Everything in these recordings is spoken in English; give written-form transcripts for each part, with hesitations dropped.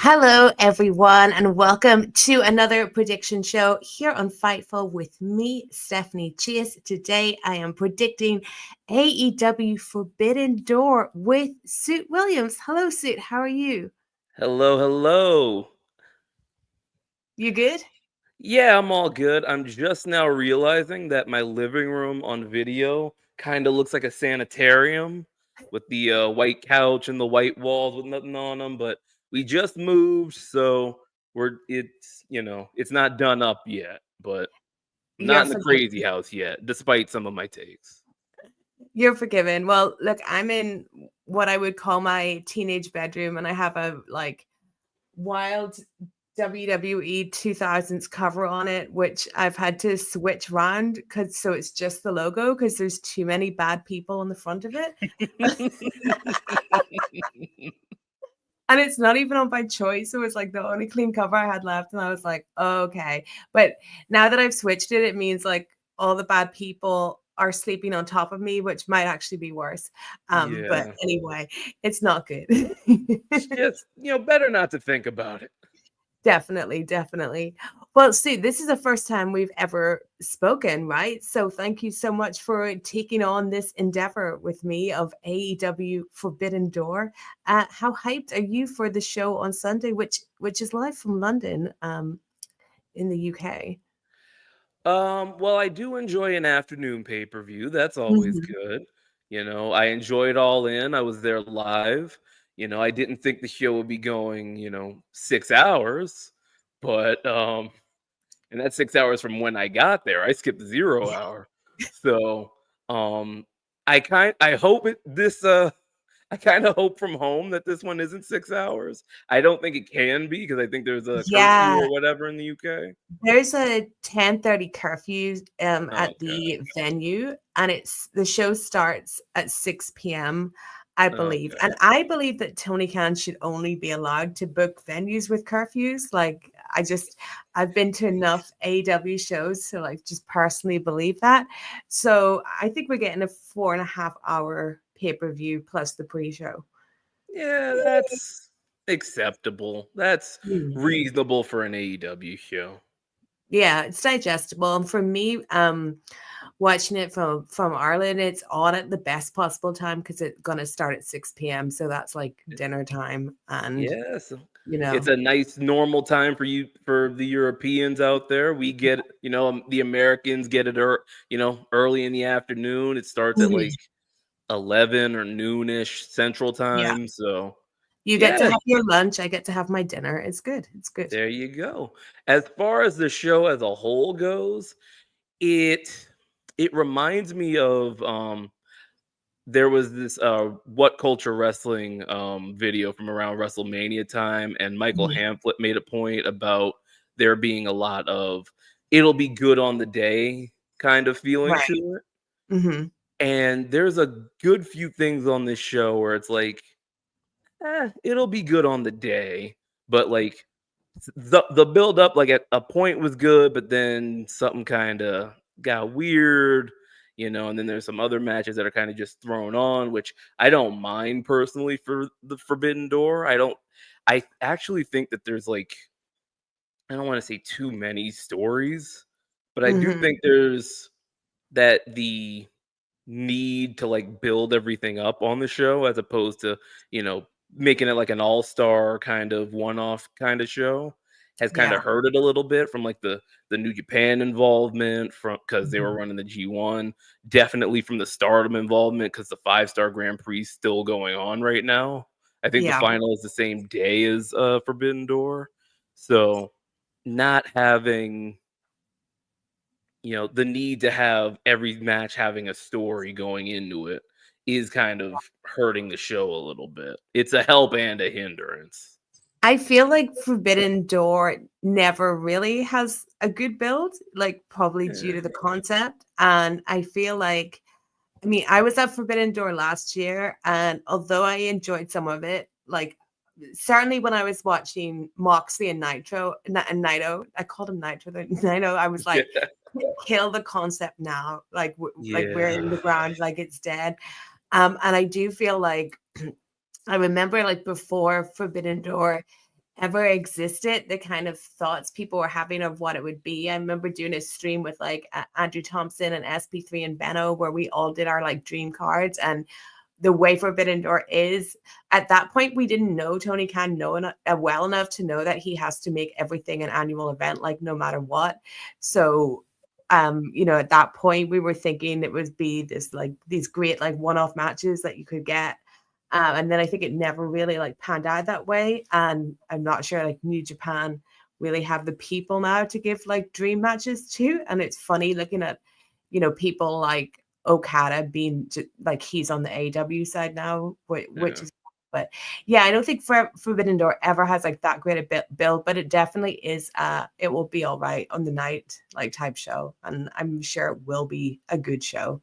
Hello, everyone, and welcome to another prediction show here on Fightful with me, Stephanie Chase. Today, I am predicting AEW Forbidden Door with Suit Williams. Hello, Suit. How are you? Hello. You good? Yeah, I'm all good. I'm just now realizing that my living room on video kind of looks like a sanitarium with the white couch and the white walls with nothing on them, but we just moved, so it's not done up yet, but not You're in the forgiven. crazy house yet, despite some of my takes. You're forgiven. Well, look, I'm in what I would call my teenage bedroom, and I have a wild WWE 2000s cover on it, which I've had to switch around so it's just the logo because there's too many bad people on the front of it. And it's not even on by choice. So it's like the only clean cover I had left. And I was like, oh, okay. But now that I've switched it, it means like all the bad people are sleeping on top of me, which might actually be worse. But Yeah. anyway, it's not good. It's just, better not to think about it. Definitely. Well, Sue, this is the first time we've ever spoken, right? So thank you so much for taking on this endeavor with me of AEW Forbidden Door. How hyped are you for the show on Sunday, which is live from London, in the UK? Well, I do enjoy an afternoon pay-per-view. That's always Mhm. good. I enjoyed All In. I was there live. I didn't think the show would be going, 6 hours, but and that's 6 hours from when I got there. I skipped the 0 hour. So, um I hope I kind of hope from home that this one isn't 6 hours. I don't think it can be because I think there's a curfew Yeah, or whatever in the UK. there's a 10:30 curfew at Okay. the venue, and the show starts at 6 p.m., I believe. Okay. And I believe that Tony Khan should only be allowed to book venues with curfews. Like, I've been to enough AEW shows to like just personally believe that. So I think we're getting a 4.5 hour pay-per-view plus the pre-show. Yeah, that's acceptable. That's Mm. reasonable for an AEW show. Yeah, it's digestible. And for me, watching it from Ireland, it's on at the best possible time because it's gonna start at 6 p.m. So that's like dinner time, and Yes. you It's know, a nice normal time for the Europeans out there. We get, the Americans get it early in the afternoon. It starts at Mhm. like 11 or noonish central Yeah, time. So, you get to yeah, have your lunch. I get to have my dinner. It's good. It's good. there you go. As far as the show as a whole goes, it it reminds me of there was this What Culture Wrestling video from around WrestleMania time, and Michael Mhm. Hamflet made a point about there being a lot of it'll be good on the day kind of feeling to Right. it. Hmm. And there's a good few things on this show where it's like, it'll be good on the day, but like the build up like at a point was good, but then something kind of got weird, and then there's some other matches that are kind of just thrown on, which I don't mind personally for the Forbidden Door. I actually think that there's like, I don't want to say too many stories, but I do Hmm. think there's that the need to like build everything up on the show as opposed to, making it like an all-star kind of one-off kind of show has kind Yeah. of hurt it a little bit from like the New Japan involvement from because they were Mhm. running the G1, definitely from the Stardom involvement because the 5-star Grand Prix is still going on right now. I think the Yeah. final is the same day as Forbidden Door. So not having, the need to have every match having a story going into it is kind of hurting the show a little bit. It's a help and a hindrance. I feel like Forbidden Door never really has a good build, like probably due Yeah. to the concept. And I feel like, I mean, I was at Forbidden Door last year, and although I enjoyed some of it, like certainly when I was watching Moxley and and Naito, I called him Nitro, Naito, I was like, kill the concept now, like we're in the Yeah. ground, like it's dead. And I do feel like I remember like before Forbidden Door, ever existed, the kind of thoughts people were having of what it would be. I remember doing a stream with like Andrew Thompson and SP3 and Benno, where we all did our like dream cards. And the way Forbidden Door is, at that point, we didn't know Tony Khan well enough to know that he has to make everything an annual event, like no matter what. So, at that point, we were thinking it would be these great like one-off matches that you could get. And then I think it never really like panned out that way. And I'm not sure like New Japan really have the people now to give like dream matches to. And it's funny looking at, people like Okada being like he's on the AEW side now, which is, but yeah, I don't think Forbidden Door ever has like that great a build, but it definitely is. It will be all right on the night like type show, and I'm sure it will be a good show.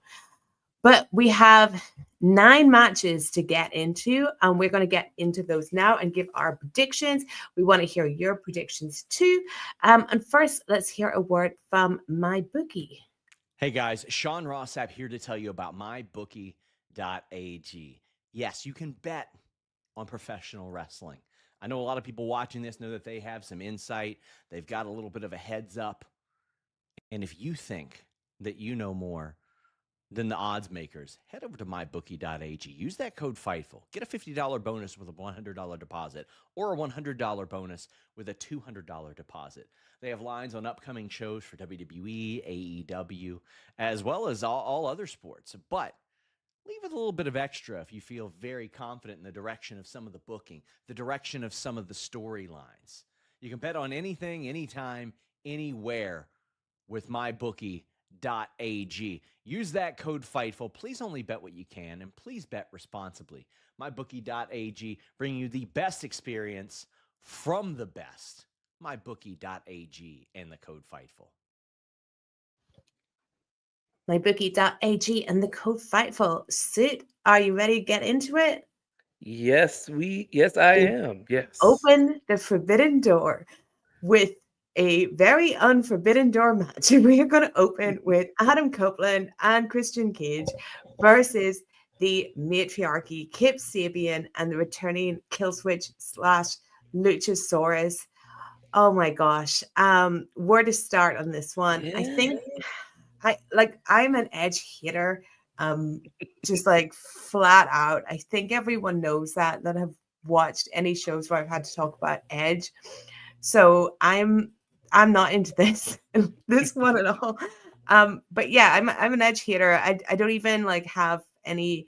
But we have 9 matches to get into, and we're going to get into those now and give our predictions. We want to hear your predictions too. And first, let's hear a word from MyBookie. Hey guys, Sean Rossap here to tell you about MyBookie.ag. Yes, you can bet on professional wrestling. I know a lot of people watching this know that they have some insight. They've got a little bit of a heads up. And if you think that you know more than the odds makers, head over to mybookie.ag. Use that code FIGHTFUL. Get a $50 bonus with a $100 deposit or a $100 bonus with a $200 deposit. They have lines on upcoming shows for WWE, AEW, as well as all other sports. But leave it a little bit of extra if you feel very confident in the direction of some of the booking, the direction of some of the storylines. You can bet on anything, anytime, anywhere with MyBookie.ag. Use that code FIGHTFUL. Please only bet what you can, and please bet responsibly. MyBookie.ag, bringing you the best experience from the best. MyBookie.ag and the code FIGHTFUL. MyBookie.ag and the code FIGHTFUL. Sid, are you ready to get into it? Yes, I am. Yes. Open the Forbidden Door with a very unforbidden door match. We are going to open with Adam Copeland and Christian Cage versus the matriarchy, Kip Sabian, and the returning Killswitch / Luchasaurus. Oh my gosh. Where to start on this one? Yeah. I think I'm an Edge hater. Just like flat out. I think everyone knows that have watched any shows where I've had to talk about Edge. So I'm not into this one at all. But yeah, I'm an Edge hater. I don't even like have any,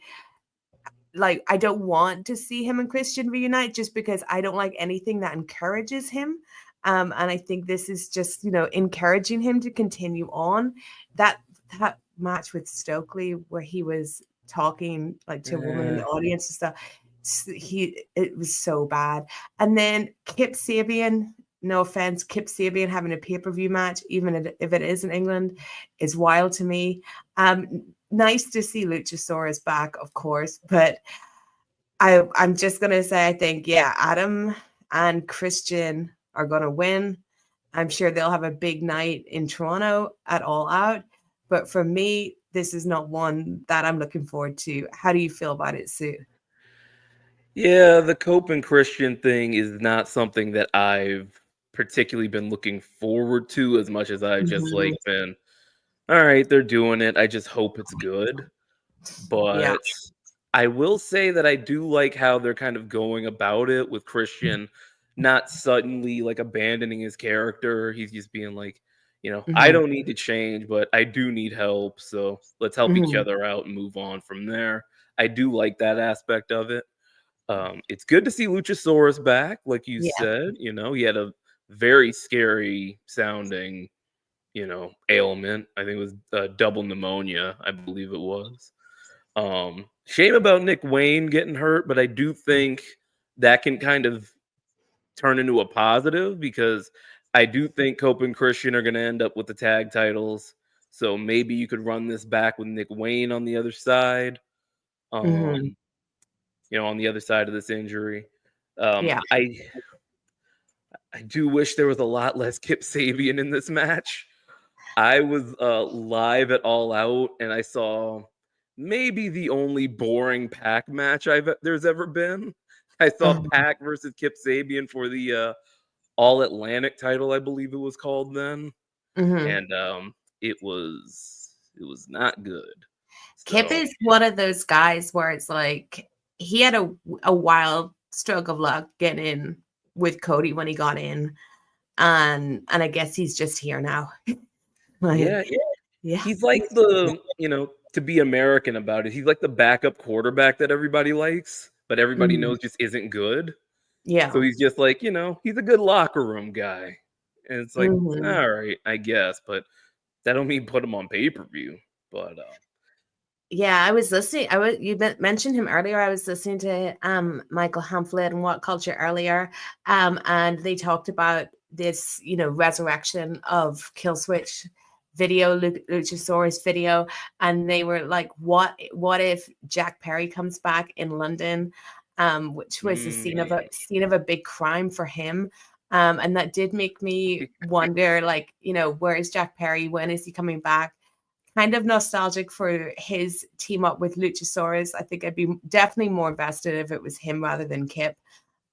like, I don't want to see him and Christian reunite just because I don't like anything that encourages him. And I think this is just, encouraging him to continue on. That match with Stokely where he was talking like to a woman in the audience and stuff, it was so bad. And then Kip Sabian, no offense, Kip Sabian having a pay-per-view match, even if it is in England, is wild to me. Nice to see Luchasaurus back, of course, but I'm just gonna say I think Adam and Christian are gonna win. I'm sure they'll have a big night in Toronto at All Out, but for me, this is not one that I'm looking forward to. How do you feel about it, Sue? Yeah, the Cope and Christian thing is not something that I've particularly been looking forward to as much as I've just like been, all right, they're doing it. I just hope it's good. But I will say that I do like how they're kind of going about it with Christian not suddenly like abandoning his character. He's just being like, I don't need to change, but I do need help. So let's help each other out and move on from there. I do like that aspect of it. It's good to see Luchasaurus back, like you said. He had a very scary sounding, ailment. I think it was double pneumonia, I believe it was. Shame about Nick Wayne getting hurt, but I do think that can kind of turn into a positive because I do think Cope and Christian are going to end up with the tag titles. So maybe you could run this back with Nick Wayne on the other side. On the other side of this injury. I do wish there was a lot less Kip Sabian in this match. I was live at All Out, and I saw maybe the only boring Pac match there's ever been. I saw Pac versus Kip Sabian for the All Atlantic title, I believe it was called then, and it was not good. Kip So, is one of those guys where it's like he had a wild stroke of luck getting in with Cody when he got in, and I guess he's just here now. yeah, yeah. he's like the, to be American about it, he's like the backup quarterback that everybody likes, but everybody knows just isn't good. Yeah. So he's just like, he's a good locker room guy. And it's like, Mhm. all right, I guess, but that don't mean put him on pay-per-view. But Yeah, I was listening. You mentioned him earlier. I was listening to Michael Hamflett and What Culture earlier, and they talked about this, resurrection of Killswitch video, Luchasaurus video, and they were like, "What if Jack Perry comes back in London?" Which was the scene of a big crime for him. And that did make me wonder, like, where is Jack Perry? When is he coming back? Kind of nostalgic for his team up with Luchasaurus. I think I'd be definitely more invested if it was him rather than Kip.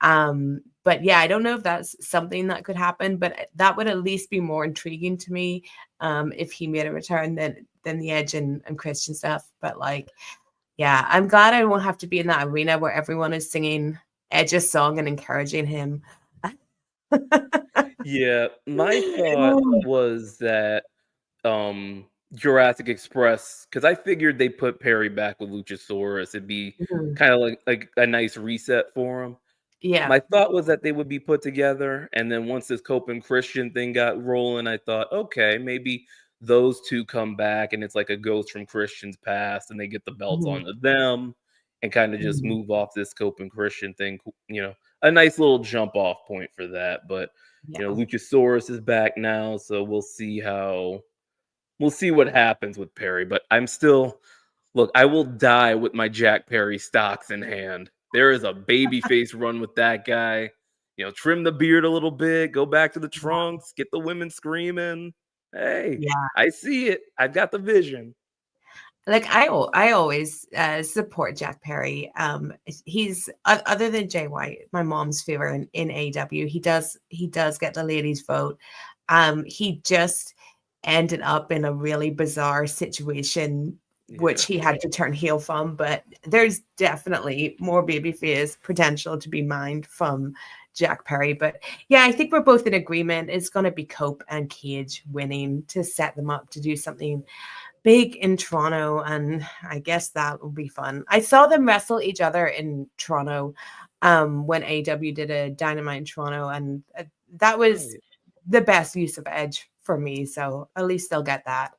But yeah, I don't know if that's something that could happen, but that would at least be more intriguing to me if he made a return than the Edge and Christian stuff. But like, yeah, I'm glad I won't have to be in that arena where everyone is singing Edge's song and encouraging him. yeah, my thought was that Jurassic Express, because I figured they put Perry back with Luchasaurus, it'd be kind of like a nice reset for him. Yeah. My thought was that they would be put together, and then once this Copeland Christian thing got rolling, I thought, okay, maybe those two come back, and it's like a ghost from Christian's past, and they get the belts onto them, and kind of just move off this Copeland Christian thing. A nice little jump off point for that. But Luchasaurus is back now, so we'll see what happens with Perry. But I'm still, look, I will die with my Jack Perry stocks in hand. There is a babyface run with that guy. Trim the beard a little bit, go back to the trunks, get the women screaming. Hey, I see it. I've got the vision. Like I always support Jack Perry. He's other than Jay White, my mom's favorite in AEW. He does get the ladies' vote. He just ended up in a really bizarre situation, which he had to turn heel from. But there's definitely more babyface potential to be mined from Jack Perry. But yeah, I think we're both in agreement. It's going to be Cope and Cage winning to set them up to do something big in Toronto, and I guess that will be fun. I saw them wrestle each other in Toronto when AEW did a Dynamite in Toronto, and that was the best use of Edge for me, so at least they'll get that.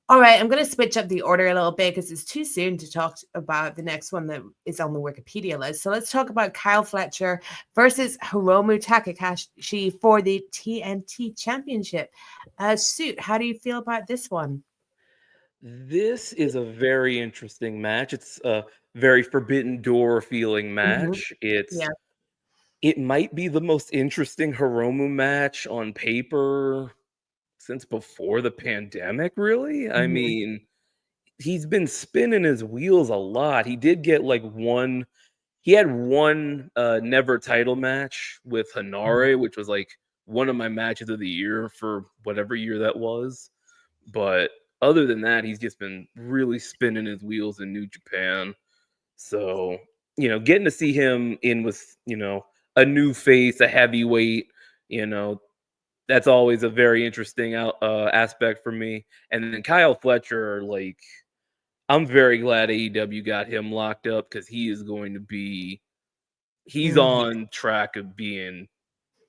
All right, I'm going to switch up the order a little bit because it's too soon to talk about the next one that is on the Wikipedia list. So let's talk about Kyle Fletcher versus Hiromu Takahashi for the TNT Championship. Suit, how do you feel about this one? This is a very interesting match. It's a very Forbidden Door feeling match. It might be the most interesting Hiromu match on paper since before the pandemic, really. I mean, he's been spinning his wheels a lot. He did get he had one never title match with Hanare, which was like one of my matches of the year for whatever year that was. But other than that, he's just been really spinning his wheels in New Japan. So, getting to see him in with, a new face, a heavyweight, that's always a very interesting aspect for me. And then Kyle Fletcher, I'm very glad AEW got him locked up because he is going to be, he's on track of being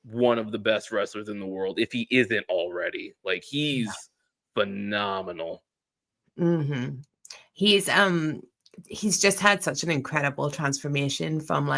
one of the best wrestlers in the world, if he isn't already. He's phenomenal. He's just had such an incredible transformation from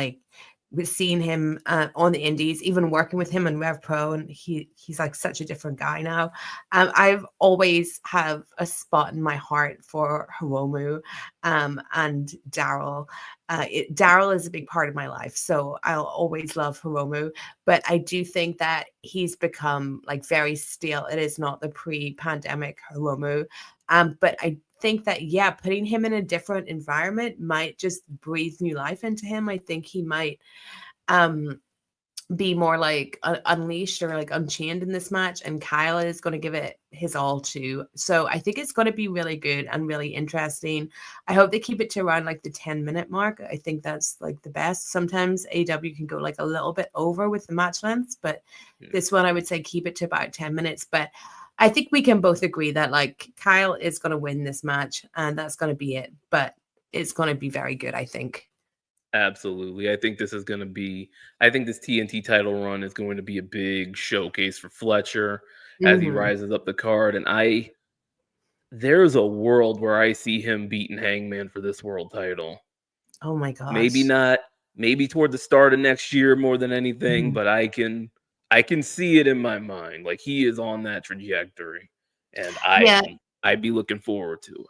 we've seen him on the indies, even working with him in Rev Pro, and he's like such a different guy now. I've always have a spot in my heart for Hiromu and Daryl. Daryl is a big part of my life, so I'll always love Hiromu, but I do think that he's become very stale. It is not the pre-pandemic Hiromu, but I think that, yeah, putting him in a different environment might just breathe new life into him. I think he might be more like unleashed or like unchained in this match, and Kyle is going to give it his all too. So I think it's going to be really good and really interesting. I hope they keep it to around like the 10-minute mark. I think that's like the best. Sometimes AEW can go like a little bit over with the match lengths, but this one I would say keep it to about 10 minutes. But I think we can both agree that like Kyle is going to win this match, and that's going to be it. But it's going to be very good, I think. Absolutely. I think this TNT title run is going to be a big showcase for Fletcher as he rises up the card. And there's a world where I see him beating Hangman for this world title. Oh my gosh. Maybe toward the start of next year more than anything, but I can see it in my mind. Like, he is on that trajectory, and I'd be looking forward to it.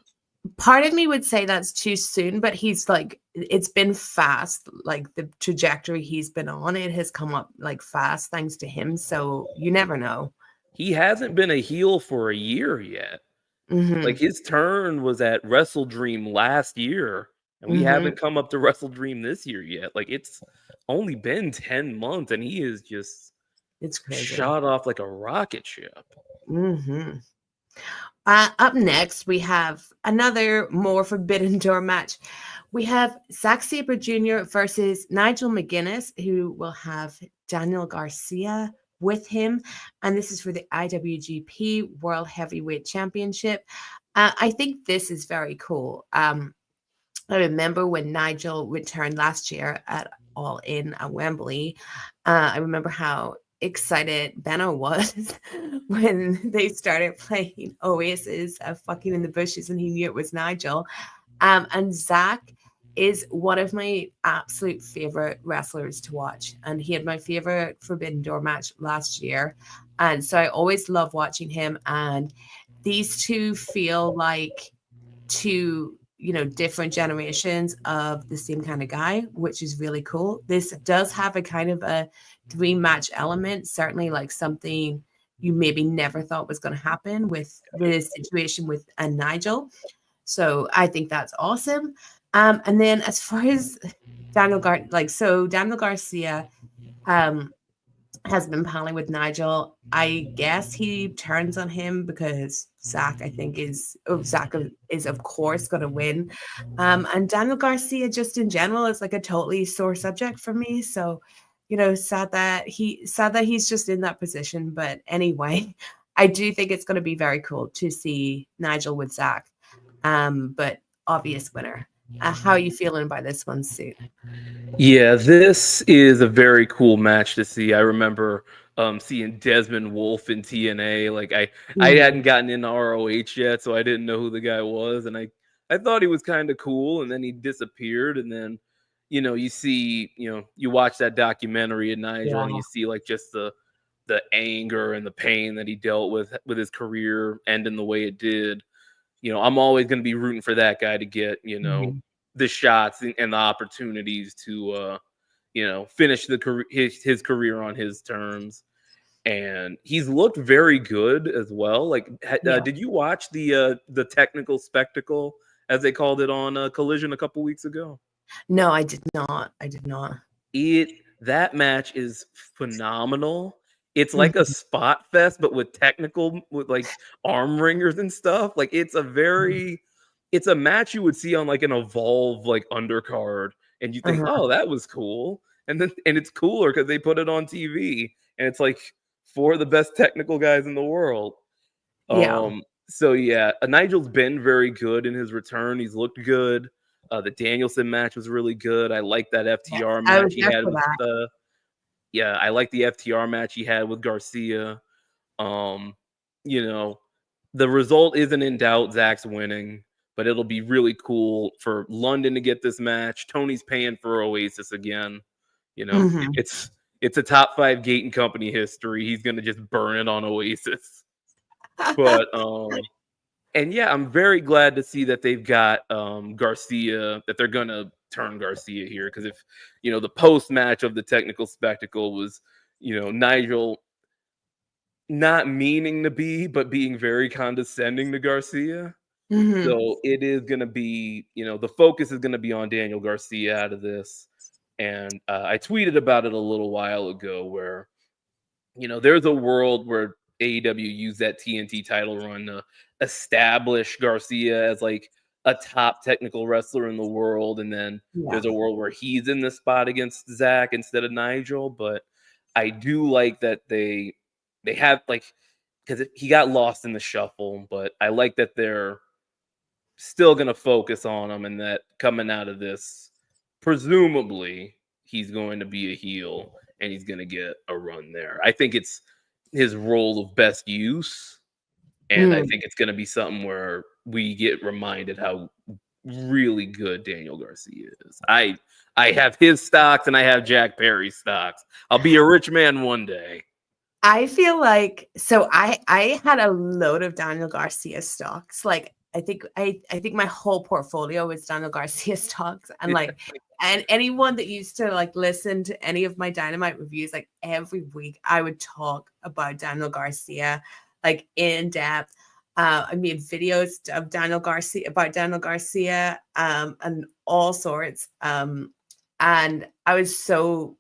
Part of me would say that's too soon, but he's like, it's been fast. Like, the trajectory he's been on, it has come up like fast thanks to him. So you never know. He hasn't been a heel for a year yet. Like, his turn was at Wrestle Dream last year, and we haven't come up to Wrestle Dream this year yet. Like, it's only been 10 months, and he is just shot off like a rocket ship. Up next, we have another more Forbidden Door match. We have Sabre Jr. versus Nigel McGuinness, who will have Daniel Garcia with him. And this is for the IWGP World Heavyweight Championship. I think this is very cool. I remember when Nigel returned last year at All In at Wembley. I remember how excited Benno was when they started playing Oasis Fucking in the Bushes, and he knew it was Nigel. And Zach is one of my absolute favorite wrestlers to watch, and he had my favorite Forbidden Door match last year, and so I always love watching him. And these two feel like two, different generations of the same kind of guy, which is really cool. This does have a kind of a dream match element, certainly like something you maybe never thought was going to happen with the situation with Nigel. So I think that's awesome. And then as far as Daniel Garcia has been paneling with Nigel. I guess he turns on him because Zach is of course going to win. And Daniel Garcia just in general is like a totally sore subject for me. So, sad that he's just in that position. But anyway, I do think it's going to be very cool to see Nigel with Zach. But obvious winner. How are you feeling by this one, Sue? Yeah, this is a very cool match to see. I remember seeing Desmond Wolfe in TNA. Like I hadn't gotten into ROH yet, so I didn't know who the guy was, and I thought he was kind of cool, and then he disappeared, and then you see you watch that documentary of Nigel, and you see like just the anger and the pain that he dealt with his career ending the way it did. I'm always going to be rooting for that guy to get, the shots and the opportunities to, finish his career on his terms. And he's looked very good as well. Like, did you watch the technical spectacle, as they called it, on Collision a couple weeks ago? No, I did not. That match is phenomenal. It's like a spot fest, but with like arm ringers and stuff. Like, it's a match you would see on like an Evolve like undercard, and you think, oh, that was cool. And it's cooler because they put it on TV, and it's like four of the best technical guys in the world. So Nigel's been very good in his return. He's looked good. The Danielson match was really good. I like that FTR match he had with I like the FTR match he had with Garcia. The result isn't in doubt. Zach's winning, but it'll be really cool for London to get this match. Tony's paying for Oasis again. It's a top 5 Gate and Company history. He's gonna just burn it on Oasis. But I'm very glad to see that they've got Garcia, that they're gonna turn Garcia here, because if the post match of the technical spectacle was Nigel not meaning to be, but being very condescending to Garcia, Mhm. So it is going to be, the focus is going to be on Daniel Garcia out of this. And I tweeted about it a little while ago where, there's a world where AEW used that TNT title run to establish Garcia as like a top technical wrestler in the world. And then Yeah. there's a world where he's in the spot against Zach instead of Nigel. But I do like that they have like, because he got lost in the shuffle, but I like that they're still going to focus on him, and that coming out of this, presumably he's going to be a heel and he's going to get a run there. I think it's his role of best use, and I think it's going to be something where we get reminded how really good Daniel Garcia is. I have his stocks and I have Jack Perry's stocks. I'll be a rich man one day. I feel like, so I had a load of Daniel Garcia stocks. Like I think my whole portfolio was Daniel Garcia stocks, and like, and anyone that used to like listen to any of my Dynamite reviews, like every week I would talk about Daniel Garcia, like in depth. I made videos of Daniel Garcia and all sorts. And I was so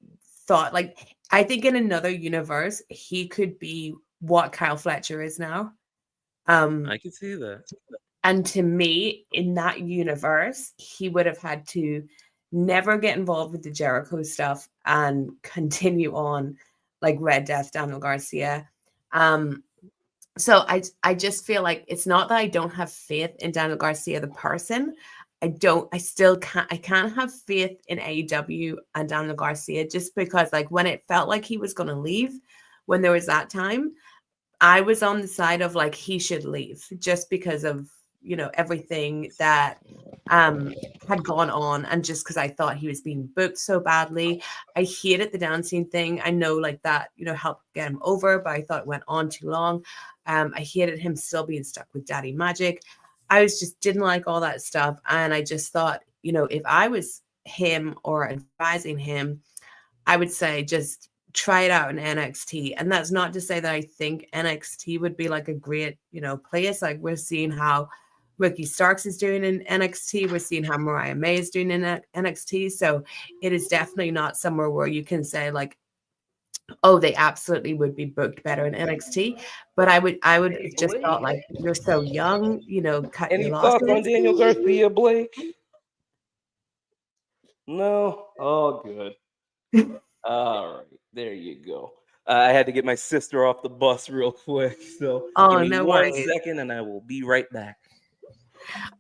thought like, I think in another universe he could be what Kyle Fletcher is now. I can see that. And to me, in that universe, he would have had to never get involved with the Jericho stuff and continue on like Red Death, Daniel Garcia. So I just feel like it's not that I don't have faith in Daniel Garcia, the person. I can't have faith in AEW and Daniel Garcia just because like when it felt like he was going to leave, when there was that time, I was on the side of like he should leave just because of everything that had gone on, and just because I thought he was being booked so badly. I hated the dancing thing. I know like that helped get him over, but I thought it went on too long. I hated him still being stuck with Daddy Magic. I just didn't like all that stuff, and I just thought if I was him or advising him, I would say just try it out in NXT. And that's not to say that I think NXT would be like a great, place. Like we're seeing how Ricky Starks is doing in NXT. We're seeing how Mariah May is doing in NXT. So it is definitely not somewhere where you can say like, oh, they absolutely would be booked better in NXT. But I would just thought like, you're so young, cut Any your thoughts on losses. Daniel Garcia, Blake? No? Oh, good. All right, there you go. I had to get my sister off the bus real quick, so Oh, give me no one worries. second and I will be right back.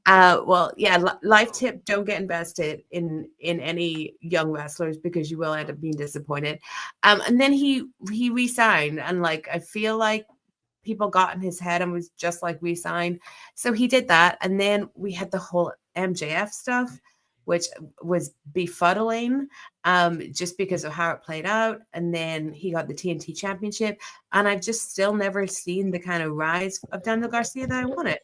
Well, yeah, life tip, don't get invested in any young wrestlers because you will end up being disappointed. And then he re-signed, and like I feel like people got in his head and was just like re-signed. So he did that, and then we had the whole MJF stuff, which was befuddling, just because of how it played out. And then he got the TNT Championship, and I've just still never seen the kind of rise of Daniel Garcia that I wanted.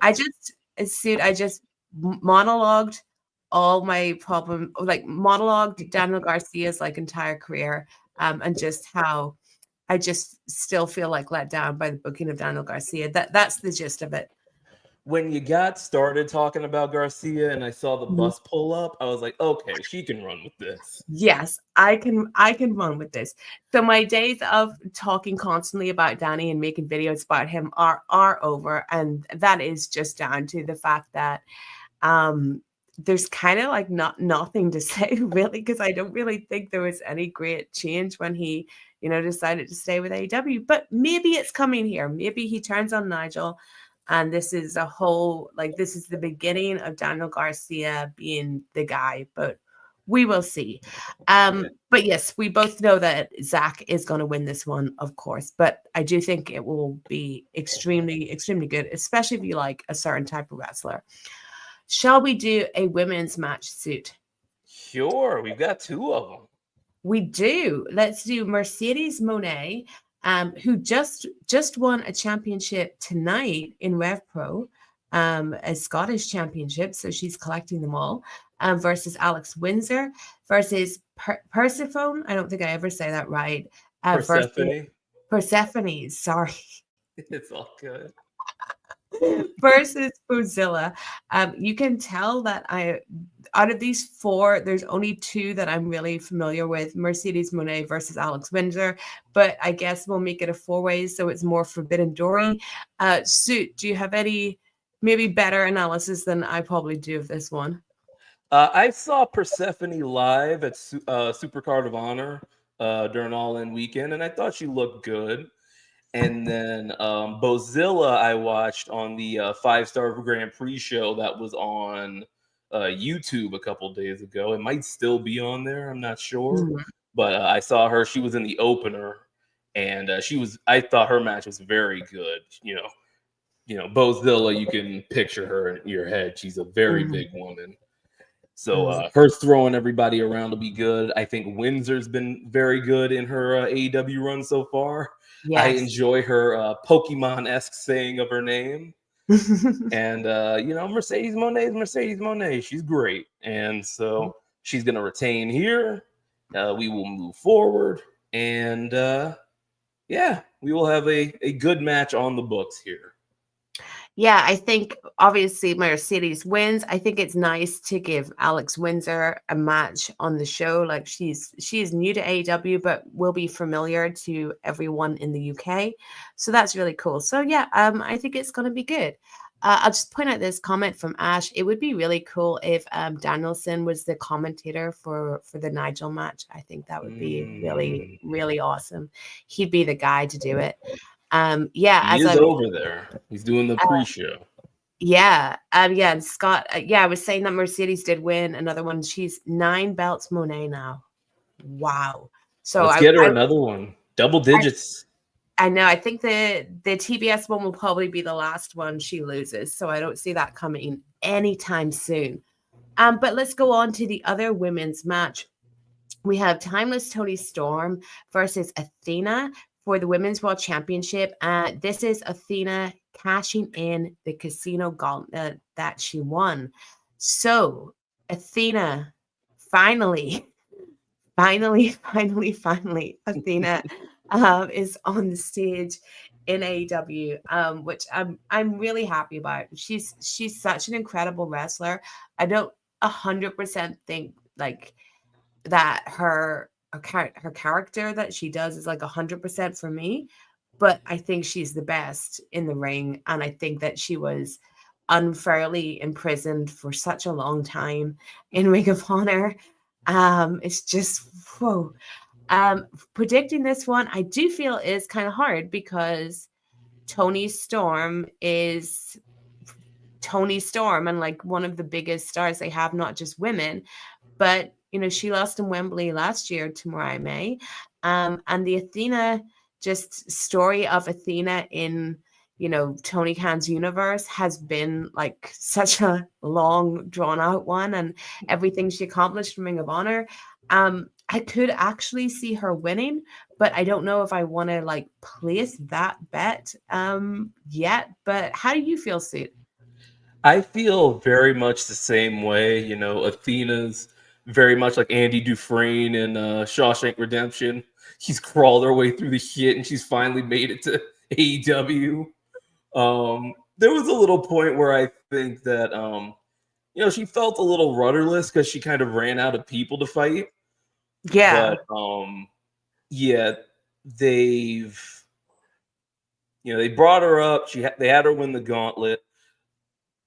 I just monologued all my problem, like monologued Daniel Garcia's like entire career, and just how I just still feel like let down by the booking of Daniel Garcia. That's the gist of it. When you got started talking about Garcia and I saw the bus pull up, I was like, okay, she can run with this. Yes, I can run with this. So my days of talking constantly about Danny and making videos about him are over, and that is just down to the fact that there's kind of like nothing to say really, because I don't really think there was any great change when he decided to stay with AEW. But maybe it's coming here. Maybe he turns on Nigel. And this is this is the beginning of Daniel Garcia being the guy, but we will see. But yes, we both know that Zach is going to win this one, of course. But I do think it will be extremely, extremely good, especially if you like a certain type of wrestler. Shall we do a women's match suit? Sure, we've got two of them. We do. Let's do Mercedes Mone, who just won a championship tonight in Rev Pro, a Scottish championship. So she's collecting them all. Versus Alex Windsor versus Persephone. I don't think I ever say that right. Persephone. Persephone. Sorry. It's all good. versus Bozilla. You can tell that out of these four, there's only two that I'm really familiar with: Mercedes Moné versus Alex Windsor. But I guess we'll make it a four-way, so it's more Forbidden Dory. Suit, do you have any maybe better analysis than I probably do of this one? I saw Persephone live at Supercard of Honor during All-In weekend, and I thought she looked good. And then Bozilla I watched on the 5-Star Grand Prix show that was on YouTube a couple days ago. It might still be on there, I'm not sure. Mhm. But I saw her. She was in the opener, and I thought her match was very good. Bozilla, you can picture her in your head. She's a very Mhm. big woman. So her throwing everybody around will be good. I think Windsor's been very good in her AEW run so far. I Yes. enjoy her Pokemon-esque saying of her name. And, Mercedes Moné is Mercedes Moné. She's great. And so she's going to retain here. We will move forward. And, we will have a good match on the books here. Yeah, I think obviously Mercedes wins. I think it's nice to give Alex Windsor a match on the show. Like she's new to AEW, but will be familiar to everyone in the UK. So that's really cool. So yeah, I think it's going to be good. I'll just point out this comment from Ash. It would be really cool if Danielson was the commentator for the Nigel match. I think that would be really, really awesome. He'd be the guy to do it. He is over there. He's doing the pre-show. And Scott, I was saying that Mercedes did win another one. She's 9 belts Monet now. Wow. So let's get her another one. Double digits. I know. I think the TBS one will probably be the last one she loses. So I don't see that coming anytime soon. But let's go on to the other women's match. We have Timeless Toni Storm versus Athena for the Women's World Championship. This is Athena cashing in the casino gauntlet that she won. So Athena finally, Athena is on the stage in AEW, which I'm really happy about. She's such an incredible wrestler. I don't 100% think like that her character that she does is like 100% for me, but I think she's the best in the ring, and I think that she was unfairly imprisoned for such a long time in Ring of Honor. It's just whoa. Predicting this one, I do feel is kind of hard because Toni Storm is Toni Storm and like one of the biggest stars they have, not just women, but she lost in Wembley last year to Mariah May. And the Athena story of Athena in, Tony Khan's universe has been like such a long drawn out one, and everything she accomplished in Ring of Honor. I could actually see her winning, but I don't know if I want to like place that bet yet. But how do you feel, Suit? I feel very much the same way. Athena's very much like Andy Dufresne in Shawshank Redemption. She's crawled her way through the shit, and she's finally made it to AEW. There was a little point where I think that she felt a little rudderless because she kind of ran out of people to fight. Yeah. But they've they brought her up. They had her win the gauntlet.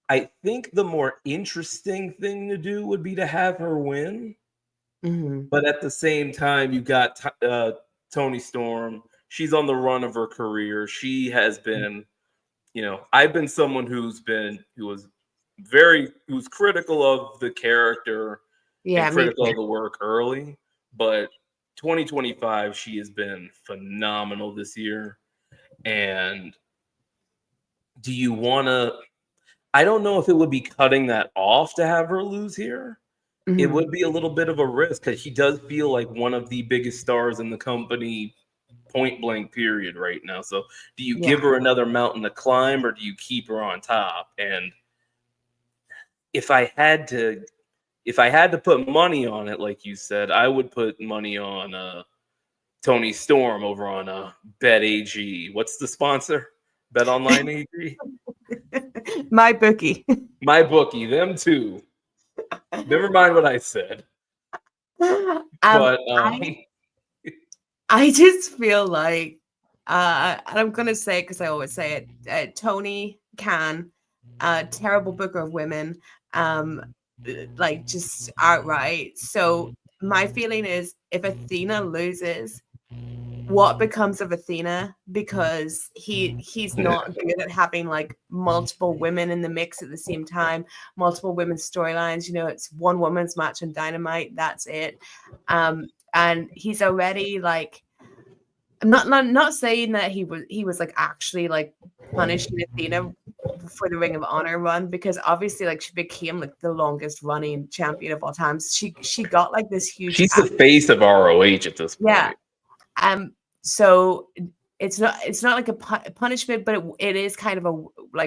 I think the more interesting thing to do would be to have her win. Mm-hmm. But at the same time, you got Toni Storm. She's on the run of her career. She has been, I've been someone who was critical of the character and critical of the work early. But 2025, she has been phenomenal this year. And do you want to? I don't know if it would be cutting that off to have her lose here. Mm-hmm. It would be a little bit of a risk because she does feel like one of the biggest stars in the company, point blank period right now. So do you give her another mountain to climb, or do you keep her on top? And if I had to put money on it, like you said, I would put money on Toni Storm over on Bet AG. What's the sponsor? Bet Online AG. My bookie. My bookie, them too. Never mind what I said. But I just feel like, and I'm gonna say it because I always say it. Toni Khan, terrible booker of women, like just outright. So my feeling is, if Athena loses, what becomes of Athena? Because he's not good at having like multiple women in the mix at the same time, multiple women's storylines. You know, it's one woman's match on Dynamite, that's it. And he's already like, I'm not saying that he was like actually like punishing Athena for the Ring of Honor run, because obviously like she became like the longest running champion of all time. She got like this huge. She's the face of ROH at this point. Yeah. So it's not like a punishment, but it is kind of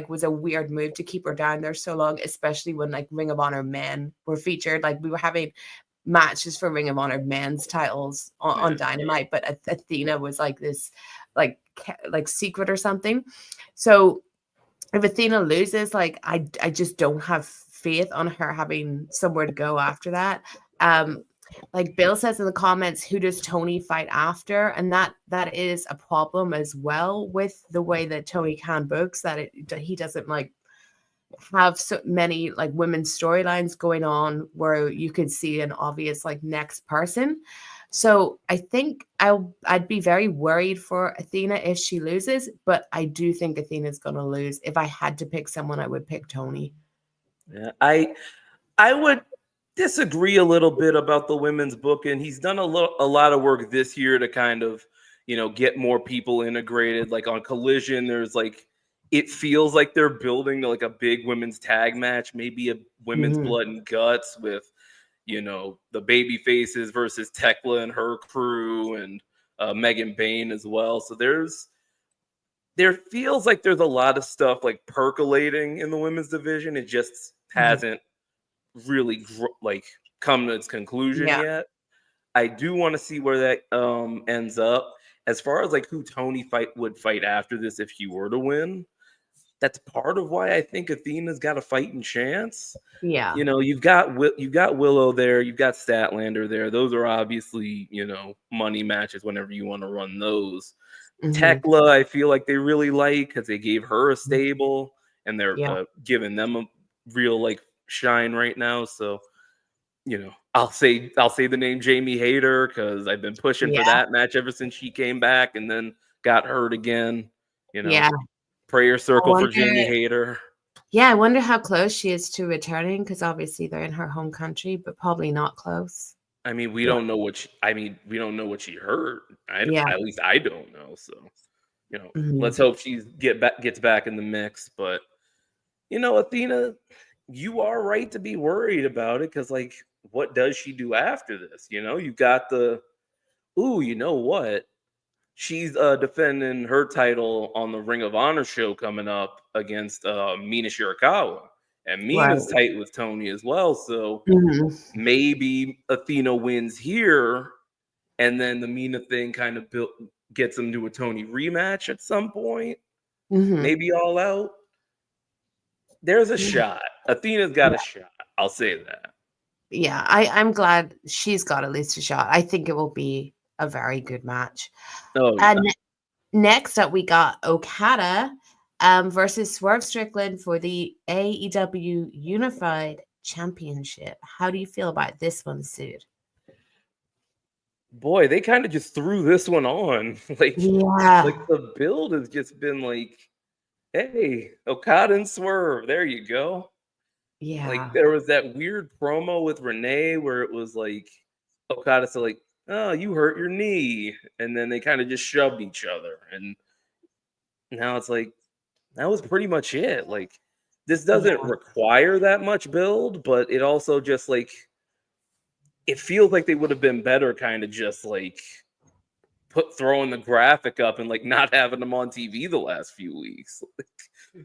was a weird move to keep her down there so long, especially when like Ring of Honor men were featured. Like we were having matches for Ring of Honor men's titles on Dynamite, but Athena was like this like secret or something. So if Athena loses, like I just don't have faith on her having somewhere to go after that. Like Bill says in the comments, who does Toni fight after? And that is a problem as well with the way that Toni Khan books, that he doesn't like have so many like women's storylines going on where you could see an obvious like next person. So I think I'd be very worried for Athena if she loses, but I do think Athena's going to lose. If I had to pick someone, I would pick Toni. Yeah, I would disagree a little bit about the women's booking. He's done a lot of work this year to kind of, get more people integrated. Like on Collision, there's like, it feels like they're building like a big women's tag match, maybe a women's blood and guts with, the baby faces versus Tekla and her crew, and Megan Bain as well. So there feels like there's a lot of stuff like percolating in the women's division. It just hasn't really come to its conclusion yet. I do want to see where that ends up. As far as like who Toni would fight after this if he were to win, that's part of why I think Athena's got a fighting chance. Yeah, you've got Willow there, you've got Statlander there. Those are obviously money matches whenever you want to run those. Tekla, I feel like they really like because they gave her a stable and they're giving them a real like shine right now. So I'll say the name Jamie Hayter because I've been pushing for that match ever since she came back and then got hurt again. Prayer circle for Jamie Hayter. Yeah, I wonder how close she is to returning, because obviously they're in her home country, but probably not close. I mean, we don't know what we don't know what she hurt. At least I don't know. So, let's hope she gets back in the mix. But Athena, you are right to be worried about it, because like, what does she do after this? You've got what? She's defending her title on the Ring of Honor show coming up against Mina Shirakawa. And Mina's tight with Toni as well. So maybe Athena wins here, and then the Mina thing kind of gets them to a Toni rematch at some point. Maybe All Out. There's a shot. Athena's got a shot. I'll say that. Yeah, I'm glad she's got at least a shot. I think it will be a very good match. And next up, we got Okada versus Swerve Strickland for the AEW Unified Championship. How do you feel about this one, Sid? Boy, they kind of just threw this one on. Like the build has just been like, hey, Okada and Swerve, there you go. Yeah. Like there was that weird promo with Renee where it was like Okada said like, oh, you hurt your knee. And then they kind of just shoved each other. And now it's like, that was pretty much it. Like, this doesn't require that much build, but it also just like, it feels like they would have been better kind of just like throwing the graphic up and like not having them on TV the last few weeks.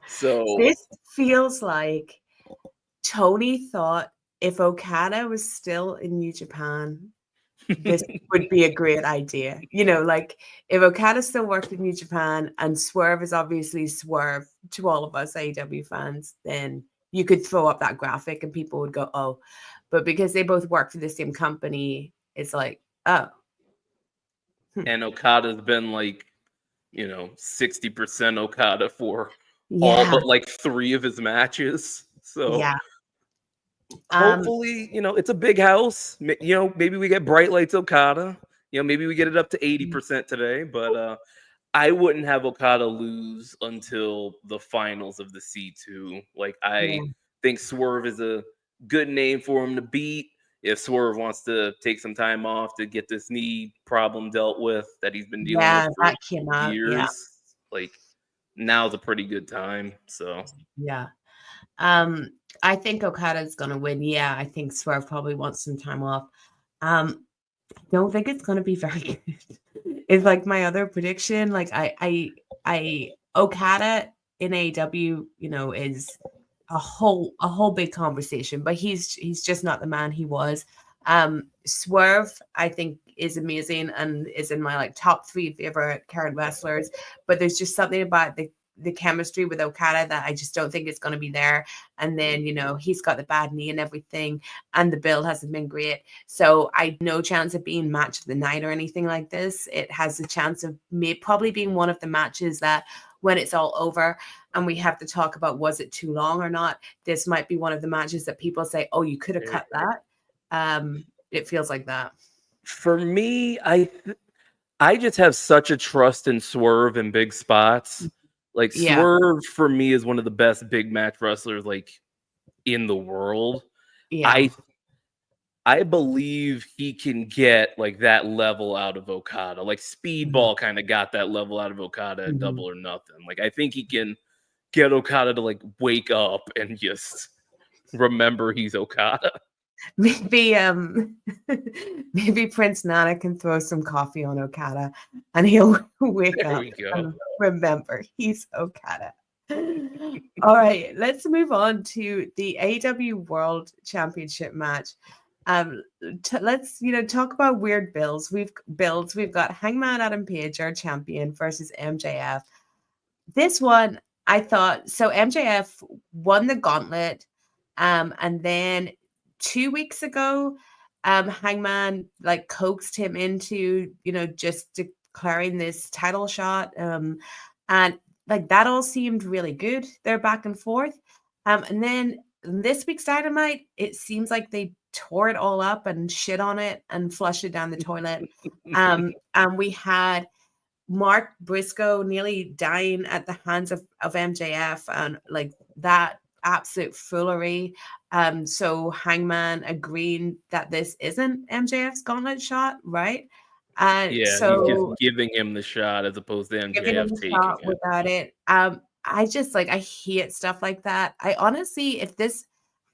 So this feels like Toni thought if Okada was still in New Japan, this would be a great idea. You know, like if Okada still worked in New Japan and Swerve is obviously Swerve to all of us AEW fans, then you could throw up that graphic and people would go, oh. But because they both work for the same company, it's like, oh. And Okada's been like, 60% Okada for all Yeah. but like 3 of his matches. So Yeah. hopefully, it's a big house. Maybe we get Bright Lights Okada. Maybe we get it up to 80% today. But I wouldn't have Okada lose until the finals of the C2. Like, I think Swerve is a good name for him to beat. If Swerve wants to take some time off to get this knee problem dealt with that he's been dealing with for that came out. years, like, now's a pretty good time. So Yeah. I think Okada's gonna win. Yeah, I think Swerve probably wants some time off. I don't think it's gonna be very good. It's like my other prediction. Like I Okada in AEW, is a whole big conversation, but he's just not the man he was. Swerve, I think, is amazing and is in my like top 3 favorite current wrestlers. But there's just something about the chemistry with Okada that I just don't think it's going to be there. And then, he's got the bad knee and everything, and the build hasn't been great. So I no chance of being match of the night or anything like this. It has a chance of probably being one of the matches that when it's all over and we have to talk about was it too long or not, this might be one of the matches that people say, oh, you could have cut that. It feels like that. For me, I just have such a trust in Swerve in big spots. Like, Swerve for me is one of the best big match wrestlers like in the world. Yeah. I believe he can get like that level out of Okada. Like Speedball kind of got that level out of Okada at Double or Nothing. like I think he can get Okada to like wake up and just remember he's Okada. Maybe maybe Prince Nana can throw some coffee on Okada and he'll wake up and remember he's Okada. All right, let's move on to the AEW World Championship match. Let's talk about weird builds. We've got Hangman Adam Page, our champion, versus MJF. This one, I thought, so MJF won the gauntlet, and then 2 weeks ago, Hangman like coaxed him into just declaring this title shot, and like that all seemed really good. They're back and forth, and then this week's Dynamite, it seems like they tore it all up and shit on it and flushed it down the toilet. And we had Mark Briscoe nearly dying at the hands of MJF, and like that absolute foolery. So Hangman agreeing that this isn't MJF's gauntlet shot, right? So he's just giving him the shot as opposed to MJF taking it without it. I just I hate stuff like that. I honestly, if this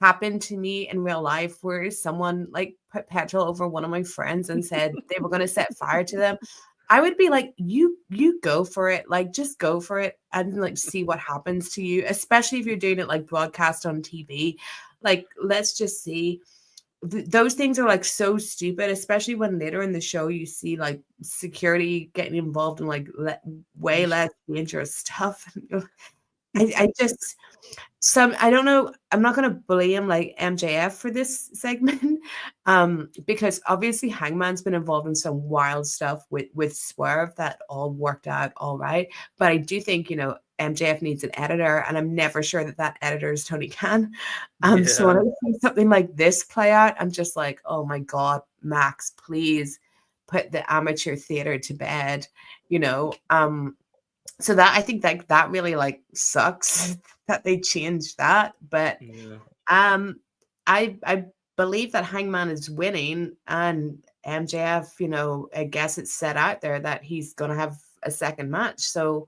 happened to me in real life where someone like put petrol over one of my friends and said they were going to set fire to them, I would be like, you go for it. Like, just go for it and like see what happens to you, especially if you're doing it like broadcast on TV. Like, let's just see. Those things are like so stupid, especially when later in the show you see like security getting involved in like way less dangerous stuff. I just I don't know. I'm not going to blame like MJF for this segment, because obviously Hangman's been involved in some wild stuff with Swerve that all worked out all right. But I do think MJF needs an editor, and I'm never sure that editor is Tony Khan. So when I see something like this play out, I'm just like, oh my God, Max, please put the amateur theater to bed. So that I think that really like sucks that they changed that. But I believe that Hangman is winning, and MJF, I guess it's set out there that he's gonna have a second match. So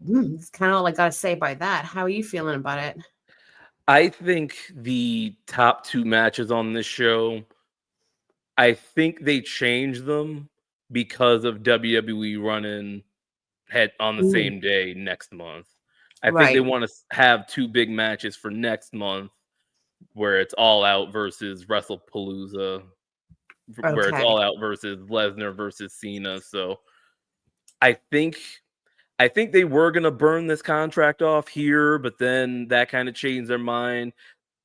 it's kind of all I gotta say about that. How are you feeling about it? I think the top 2 matches on this show, I think they changed them because of WWE running head on the same day next month. I think they want to have 2 big matches for next month where it's All Out versus WrestlePalooza where it's Okay. All Out versus Lesnar versus Cena. So I think they were gonna burn this contract off here, but then that kind of changed their mind.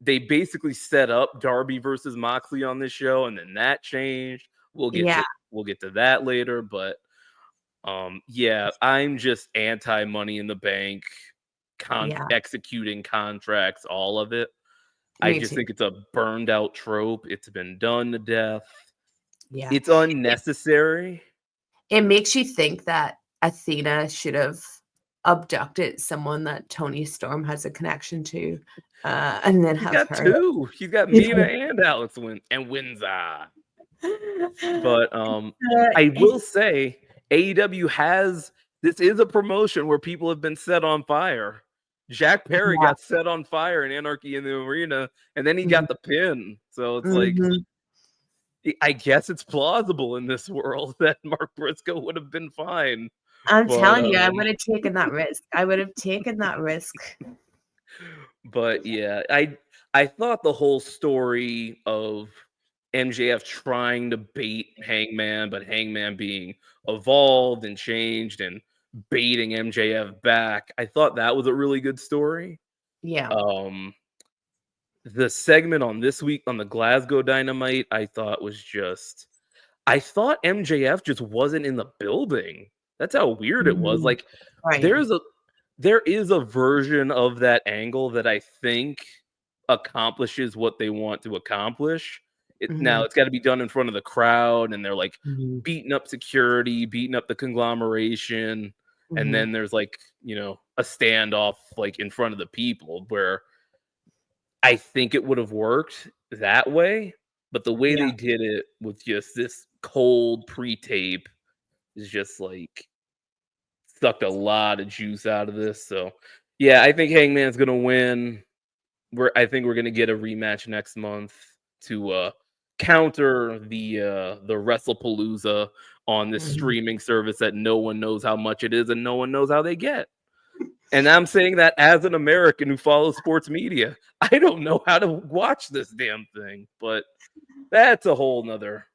They basically set up Darby versus Moxley on this show, and then that changed. We'll get to that later, but yeah, I'm just anti Money in the Bank, executing contracts, all of it. I Me just too. think it's a burned out trope. It's been done to death. Yeah. It's unnecessary. It makes you think that Athena should have abducted someone that Tony Storm has a connection to, and then She's have got her. two. She's got Mina and Alex and Windsor. But I will say AEW has, this is a promotion where people have been set on fire. Jack Perry got set on fire in Anarchy in the Arena, and then he got the pin. So it's like, I guess it's plausible in this world that Mark Briscoe would have been fine. I'm telling you, I would have taken that risk. I would have taken that risk. But yeah, I thought the whole story of MJF trying to bait Hangman, but Hangman being evolved and changed and baiting MJF back, I thought that was a really good story. Yeah. The segment on this week on the Glasgow Dynamite, I thought MJF just wasn't in the building. That's how weird it was. Like, there is a version of that angle that I think accomplishes what they want to accomplish. Now it's got to be done in front of the crowd, and they're like beating up security, beating up the conglomeration, and then there's like, a standoff like in front of the people, where I think it would have worked that way, but the way they did it with just this cold pre-tape is just like sucked a lot of juice out of this. So yeah, I think Hangman's gonna win. I think we're gonna get a rematch next month to counter the WrestlePalooza on this streaming service that no one knows how much it is and no one knows how they get. And I'm saying that as an American who follows sports media. I don't know how to watch this damn thing, but that's a whole nother,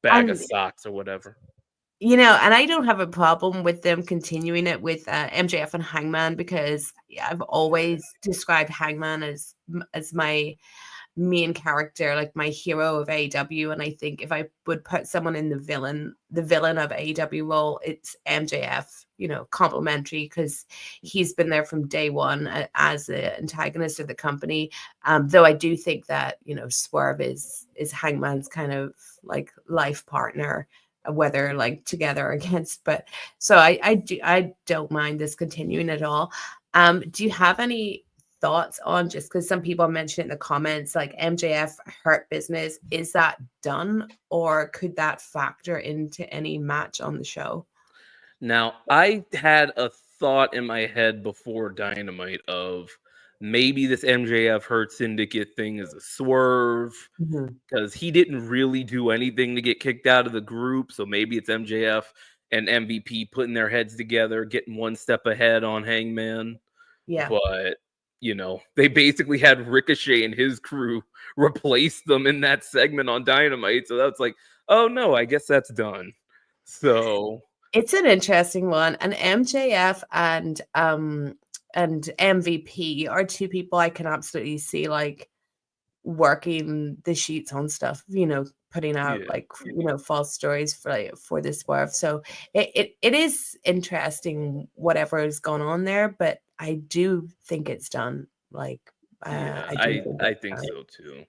bag of socks or whatever. And I don't have a problem with them continuing it with MJF and Hangman, because I've always described Hangman as my main character, like my hero of AEW. And I think if I would put someone in the villain of AEW role, it's MJF, complimentary, because he's been there from day one as the antagonist of the company. Though I do think that, Swerve is Hangman's kind of like life partner, whether like together or against. But so I don't mind this continuing at all. Do you have any thoughts on, just because some people mention it in the comments, like MJF Hurt Business, is that done, or could that factor into any match on the show? Now, I had a thought in my head before Dynamite of maybe this MJF Hurt Syndicate thing is a swerve, because he didn't really do anything to get kicked out of the group. So maybe it's MJF and MVP putting their heads together, getting one step ahead on Hangman. Yeah. But they basically had Ricochet and his crew replace them in that segment on Dynamite. So that's like, oh no, I guess that's done. So it's an interesting one. And MJF and MVP are two people I can absolutely see like working the sheets on stuff, putting out false stories for this Swerve. So it is interesting whatever is going on there, but I do think it's done. Like I think so too.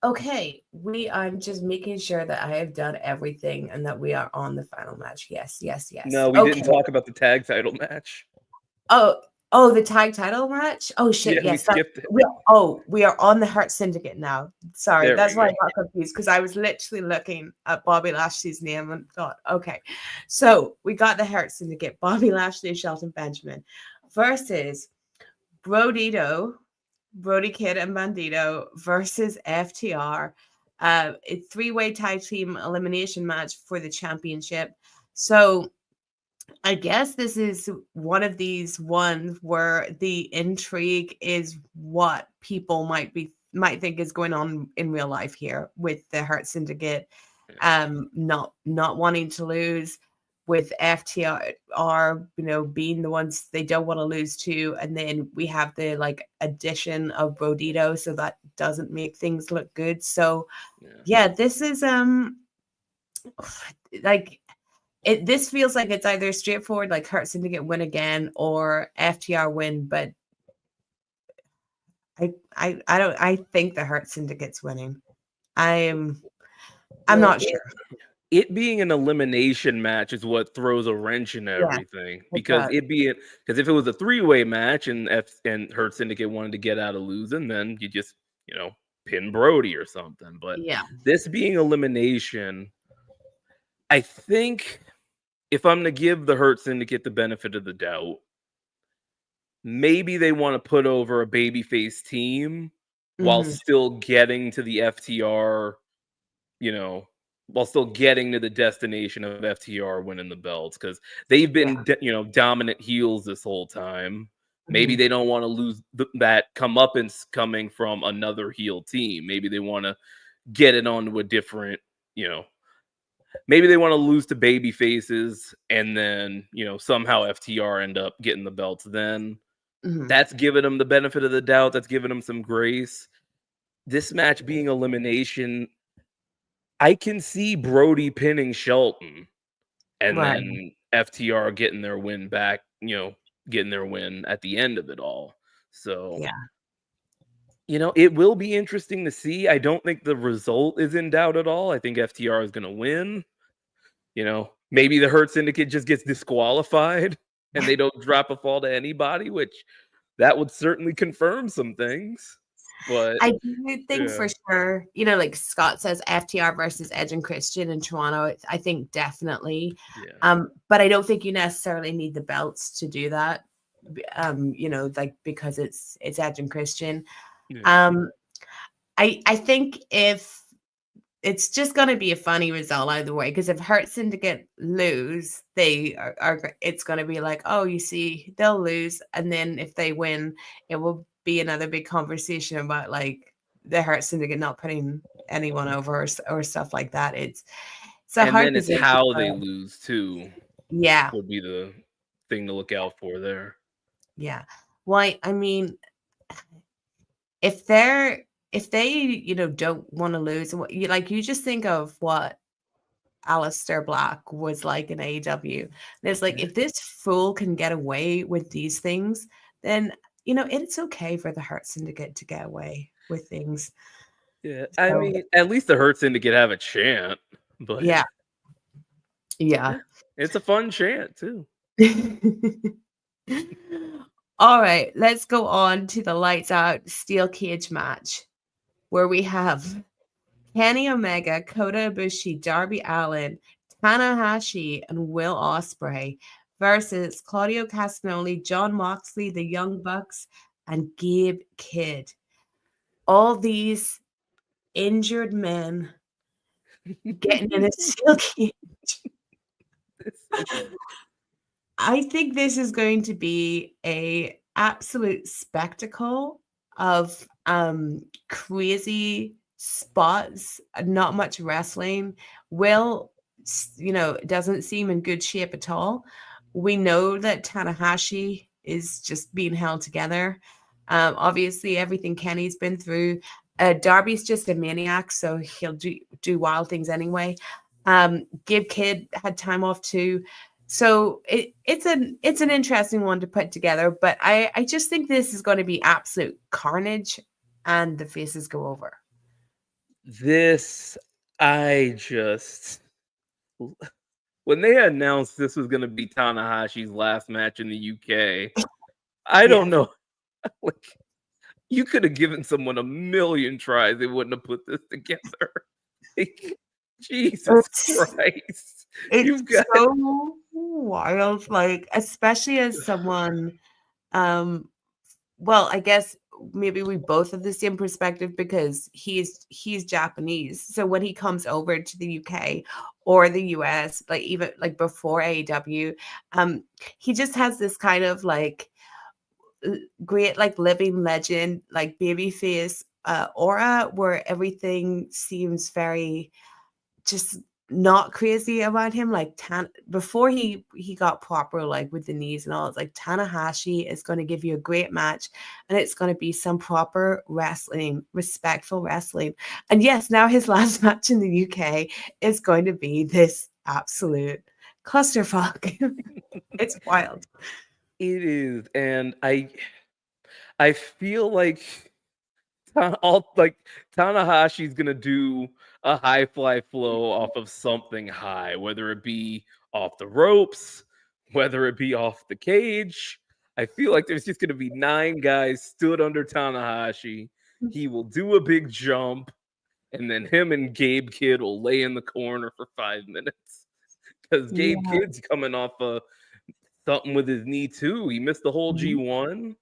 Okay, I'm just making sure that I have done everything and that we are on the final match. Yes. No, we didn't talk about the tag title match. Oh, the tag title match? Oh shit, yeah, yes. We skipped it. We are on the Hurt Syndicate now. Sorry, that's why I got confused, because I was literally looking at Bobby Lashley's name and thought, okay. So we got the Hurt Syndicate, Bobby Lashley and Shelton Benjamin versus Brodido, Brody Kid and Bandito versus FTR. A three-way tag team elimination match for the championship. So I guess this is one of these ones where the intrigue is what people might be might think is going on in real life here with the Hurt Syndicate, not wanting to lose, with FTR, being the ones they don't want to lose to, and then we have the like addition of Brodido, so that doesn't make things look good. So this is like this feels like it's either straightforward, like Hurt Syndicate win again, or FTR win, but I think the Hurt Syndicate's winning. I'm not sure. It being an elimination match is what throws a wrench in everything, because if it was a 3-way match and Hurt Syndicate wanted to get out of losing, then you just pin Brody or something. But this being elimination, I think if I'm to give the Hurt Syndicate the benefit of the doubt, maybe they want to put over a babyface team while still getting to the FTR, while still getting to the destination of FTR winning the belts, because they've been, dominant heels this whole time. Maybe they don't want to lose that comeuppance coming from another heel team. Maybe they want to get it onto a different, maybe they want to lose to baby faces and then, somehow FTR end up getting the belts then. That's giving them the benefit of the doubt. That's giving them some grace. This match being elimination, I can see Brody pinning Shelton and then FTR getting their win back, getting their win at the end of it all. So, it will be interesting to see. I don't think the result is in doubt at all. I think FTR is going to win. Maybe the Hurt Syndicate just gets disqualified and they don't drop a fall to anybody, which that would certainly confirm some things. But I do think for sure, like Scott says, FTR versus Edge and Christian in Toronto, I think definitely. But I don't think you necessarily need the belts to do that. Because it's Edge and Christian. I think if it's just going to be a funny result either way, because if Hurt Syndicate lose, they are it's going to be like, oh, you see, they'll lose, and then if they win, it will be another big conversation about like the Hurt Syndicate not putting anyone over or stuff like that. It's a hard position. It's how they lose too. Would be the thing to look out for there. Why? I mean, if they don't want to lose, you just think of what Aleister Black was like in AEW. And it's like, if this fool can get away with these things, then it's okay for the Hurt Syndicate to get away with things. I mean, at least the Hurt Syndicate have a chant. But it's a fun chant too. All right, let's go on to the lights out steel cage match, where we have Kenny Omega, Kota Ibushi, Darby Allin, Tanahashi, and Will Ospreay versus Claudio Castagnoli, Jon Moxley, the Young Bucks, and Gabe Kidd. All these injured men getting in a steel cage. I think this is going to be a absolute spectacle of crazy spots, not much wrestling. Will, doesn't seem in good shape at all. We know that Tanahashi is just being held together. Obviously, everything Kenny's been through. Darby's just a maniac, so he'll do wild things anyway. Gabe Kidd had time off too. So it's an interesting one to put together, but I just think this is going to be absolute carnage, and the faces go over. When they announced this was going to be Tanahashi's last match in the UK, I don't know. Like, you could have given someone a million tries; they wouldn't have put this together. Jesus Christ! It's so wild, especially as someone. Well, I guess maybe we both have the same perspective because he's Japanese. So when he comes over to the UK or the US, even before AEW, he just has this kind of great living legend, baby face aura where everything seems very just not crazy around him. Like before he got proper, like with the knees and all, it's like Tanahashi is going to give you a great match, and it's going to be some proper wrestling, respectful wrestling. And yes, now his last match in the UK is going to be this absolute clusterfuck. It's wild. It is, and I feel like Tanahashi's gonna do a high fly flow off of something high, whether it be off the ropes, whether it be off the cage. I feel like there's just gonna be 9 guys stood under Tanahashi. He will do a big jump, and then him and Gabe Kidd will lay in the corner for 5 minutes. Because Gabe Kidd's coming off something with his knee too. He missed the whole G1,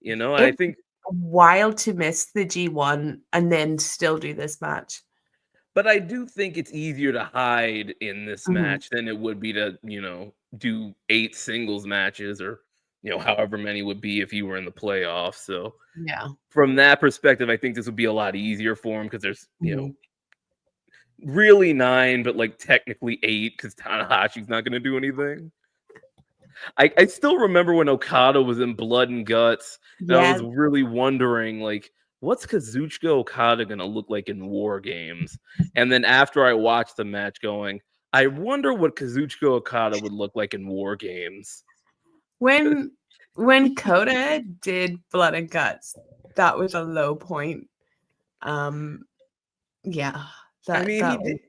you know. And I think wild to miss the G1 and then still do this match. But I do think it's easier to hide in this match than it would be to, you know, do 8 singles matches or, you know, however many would be if you were in the playoffs. So yeah, from that perspective, I think this would be a lot easier for him because there's, you know, really 9, but like technically 8 because Tanahashi's not going to do anything. I still remember when Okada was in Blood and Guts, and I was really wondering, like, what's Kazuchika Okada going to look like in War Games? And then after I watched the match going, I wonder what Kazuchika Okada would look like in War Games. When Kota did Blood and Guts, that was a low point. Yeah. I mean, he did.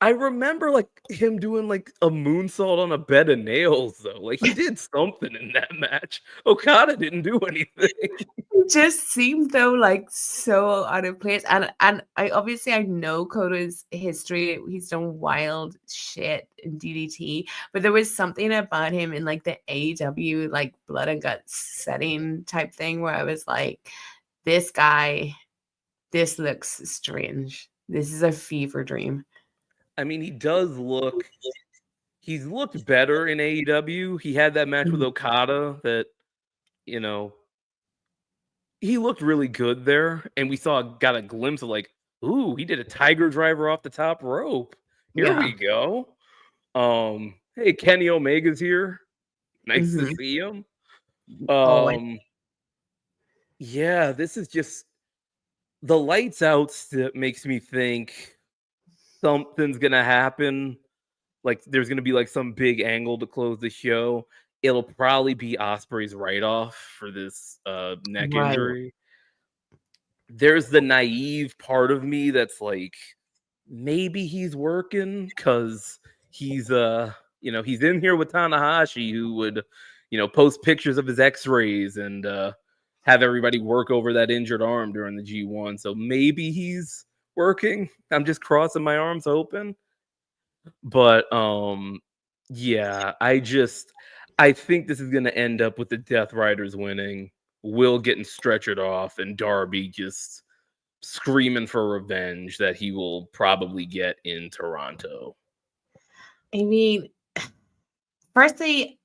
I remember like him doing like a moonsault on a bed of nails, though. Like he did something in that match. Okada didn't do anything. It just seemed though like so out of place. And I know Kota's history. He's done wild shit in DDT, but there was something about him in like the AEW like Blood and Guts setting type thing where I was like, this guy, this looks strange. This is a fever dream. I mean, he's looked better in AEW. He had that match with Okada that, you know, he looked really good there. And we got a glimpse of like, ooh, he did a tiger driver off the top rope. Here we go. Hey, Kenny Omega's here. Nice to see him. Yeah, this is just the lights out that makes me think something's gonna happen. Like there's gonna be like some big angle to close the show. It'll probably be Ospreay's write-off for this neck injury. There's the naive part of me that's like, maybe he's working because he's you know, he's in here with Tanahashi, who would, you know, post pictures of his x-rays and have everybody work over that injured arm during the G1. So maybe he's working. I'm just crossing my arms open. But yeah, I think this is going to end up with the Death Riders winning, Will getting stretchered off, and Darby just screaming for revenge that he will probably get in Toronto. I mean, firstly,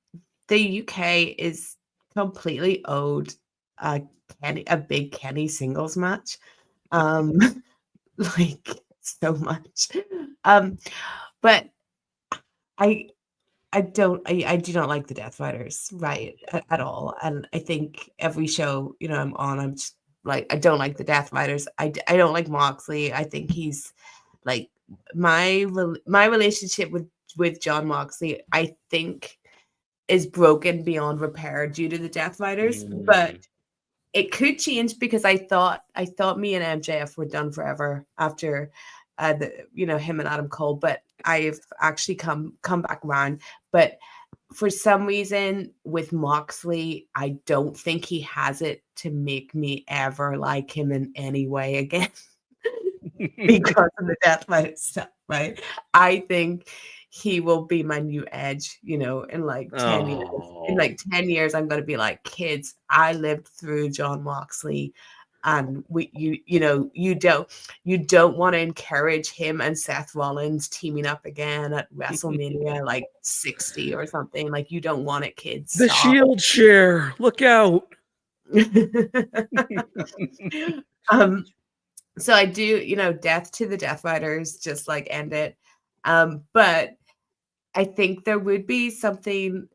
the UK is completely owed a big Kenny singles match. Like so much. But I do not like the Death Riders, right, at all. And I think every show, you know, I'm on, I'm just like, I don't like the Death Riders. I don't like Moxley. I think he's like my relationship with John Moxley, I think, is broken beyond repair due to the Death Riders. But it could change because I thought me and MJF were done forever after him and Adam Cole, but I've actually come back around. But for some reason with Moxley, I don't think he has it to make me ever like him in any way again because of the Death Rider stuff, right? I think he will be my new Edge, you know, in like 10 years. In like 10 years, I'm going to be like, kids, I lived through John Moxley, and you don't want to encourage him and Seth Rollins teaming up again at WrestleMania like 60 or something. Like, you don't want it, kids. The Shield share, look out. So I do, death to the Death Riders, just like end it. But I think there would be something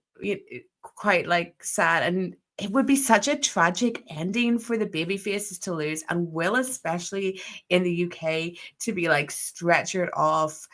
quite like sad, and it would be such a tragic ending for the baby faces to lose, and Will, especially in the UK, to be like stretchered off,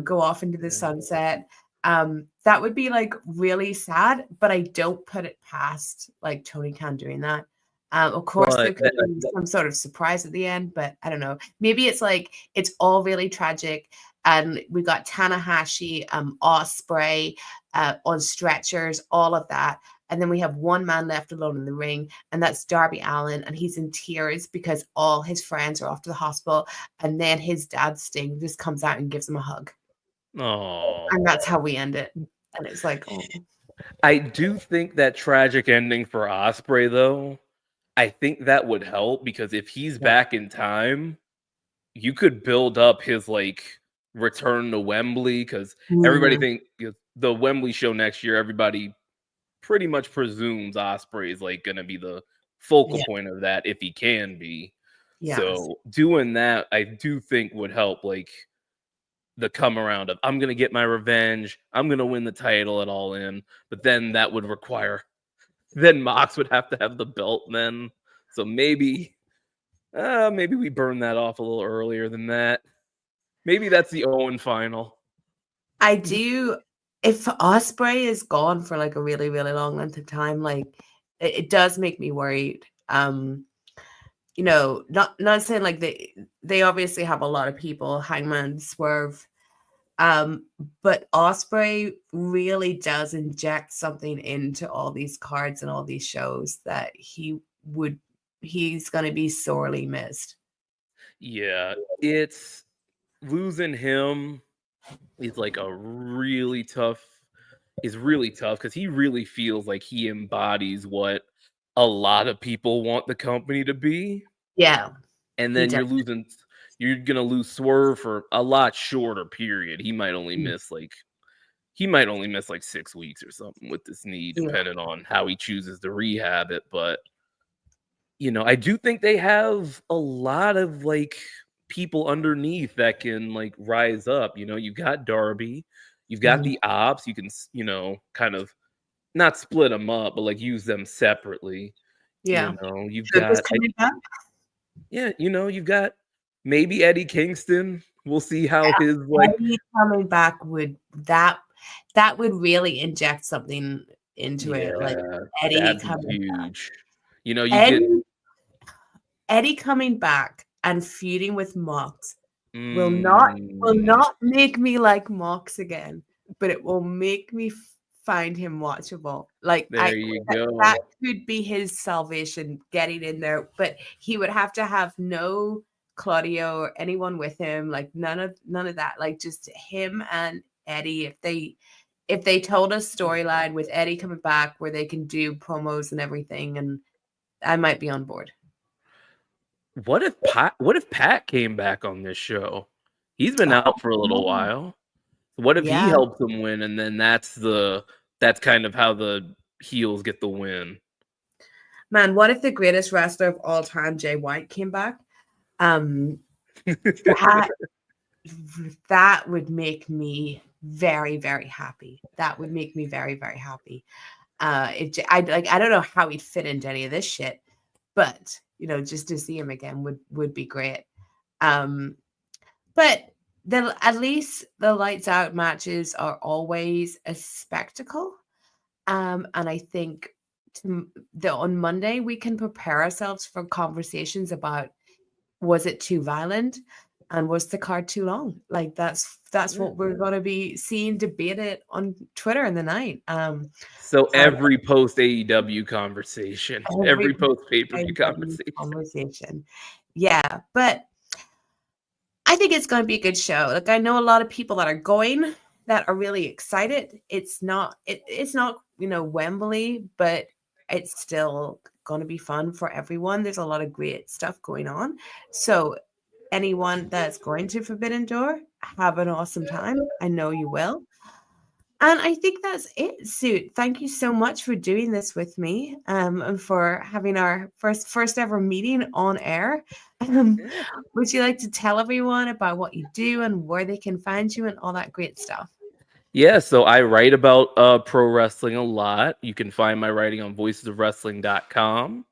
go off into the sunset. That would be like really sad, but I don't put it past like Tony Khan doing that. Of course, there could be some sort of surprise at the end, but I don't know. Maybe it's like it's all really tragic. And we got Tanahashi, Ospreay on stretchers, all of that. And then we have one man left alone in the ring, and that's Darby Allin. And he's in tears because all his friends are off to the hospital. And then his dad, Sting, just comes out and gives him a hug. Oh. And that's how we end it. And it's like, oh. I do think that tragic ending for Ospreay, though, I think that would help, because if he's back in time, you could build up his like return to Wembley, because everybody think the Wembley show next year, everybody pretty much presumes Ospreay is like going to be the focal point of that, if he can be. So doing that, I do think would help, like the come around of I'm going to get my revenge, I'm going to win the title at All In, but then that would require, then Mox would have to have the belt then. So maybe we burn that off a little earlier than that. Maybe that's the Owen final. I do. If Ospreay is gone for like a really, really long length of time, like it does make me worried. Not saying like they obviously have a lot of people, Hangman, Swerve, but Ospreay really does inject something into all these cards and all these shows that he's going to be sorely missed. Yeah, it's losing him is like really tough because he really feels like he embodies what a lot of people want the company to be. Yeah. And then you're going to lose Swerve for a lot shorter period. He might only miss like 6 weeks or something with this knee, depending on how he chooses to rehab it. But, I do think they have a lot of like people underneath that can like rise up. You've got Darby, you've got the ops, you can, kind of not split them up, but like use them separately. Yeah. You've got, you've got maybe Eddie Kingston. We'll see how his like Eddie coming back would really inject something into it. Like Eddie coming huge. Back. Eddie coming back and feuding with Mox will not make me like Mox again, but it will make me find him watchable. Like that could be his salvation, getting in there, but he would have to have no Claudio or anyone with him, like none of that, like just him and Eddie. If they told a storyline with Eddie coming back where they can do promos and everything, and I might be on board. What if Pat came back on this show? He's been out for a little while. What if he helps them win, and then that's kind of how the heels get the win? Man, what if the greatest wrestler of all time, Jay White, came back? That would make me very, very happy. That would make me very, very happy. I don't know how he'd fit into any of this shit, but just to see him again would be great. But at least the lights out matches are always a spectacle. And I think on Monday we can prepare ourselves for conversations about, was it too violent and was the card too long? Like that's what we're going to be seeing debated on Twitter in the night. So every post AEW conversation, every post pay-per-view conversation. Yeah, but I think it's going to be a good show. Like I know a lot of people that are going that are really excited. It's not Wembley, but it's still going to be fun for everyone. There's a lot of great stuff going on. So anyone that's going to Forbidden Door, have an awesome time. I know you will. And I think that's it, Suit. Thank you so much for doing this with me, and for having our first ever meeting on air. Yeah. Would you like to tell everyone about what you do and where they can find you and all that great stuff? Yeah, so I write about pro wrestling a lot. You can find my writing on voicesofwrestling.com.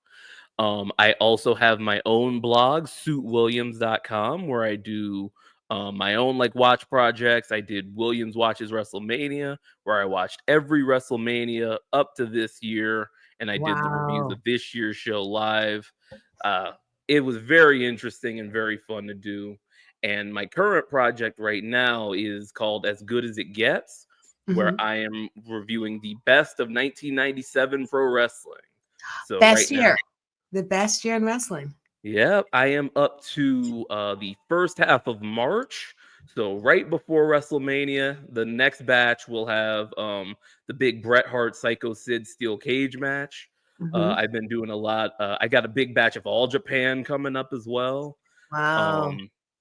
I also have my own blog, suitwilliams.com, where I do my own like watch projects. I did Williams Watches WrestleMania, where I watched every WrestleMania up to this year, and I did the reviews Wow. of this year's show live. Uh, it was very interesting and very fun to do. And my current project right now is called As Good as It Gets, where Mhm. I am reviewing the best of 1997 pro wrestling. So right Best now, year. The best year in wrestling. yeah, I am up to the first half of March. So right before WrestleMania, the next batch will have the big Bret Hart Psycho Sid steel cage match. Mhm. I've been doing a lot. I got a big batch of All Japan coming up as well. Wow.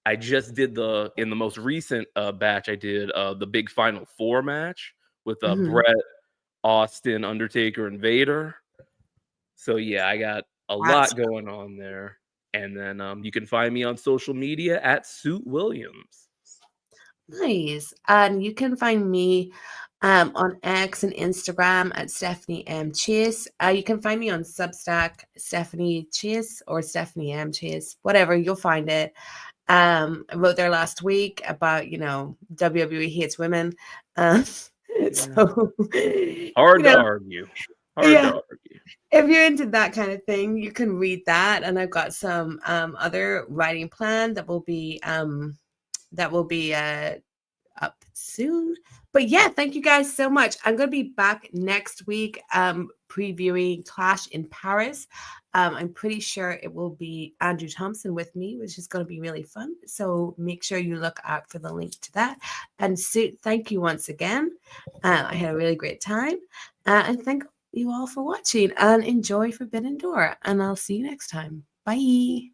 I just did in the most recent batch, I did the big Final Four match with Mhm. Bret, Austin, Undertaker, and Vader. So yeah, I got a That's lot going on there. And then you can find me on social media at Suit Williams. nice. And you can find me on X and Instagram at Stephanie M. Chase. You can find me on Substack, Stephanie Chase or Stephanie M. Chase, whatever, you'll find it. I wrote there last week about, WWE hates women. So, Hard to argue. Hard to yeah, argue. if you're into that kind of thing, you can read that. And I've got some other writing plan that will be up soon. But yeah, thank you guys so much. I'm going to be back next week previewing Clash in Paris. I'm pretty sure it will be Andrew Thompson with me, which is going to be really fun. So make sure you look out for the link to that. And Suit, thank you once again. I had a really great time. And thank you all for watching and enjoy Forbidden Door. And I'll see you next time. Bye.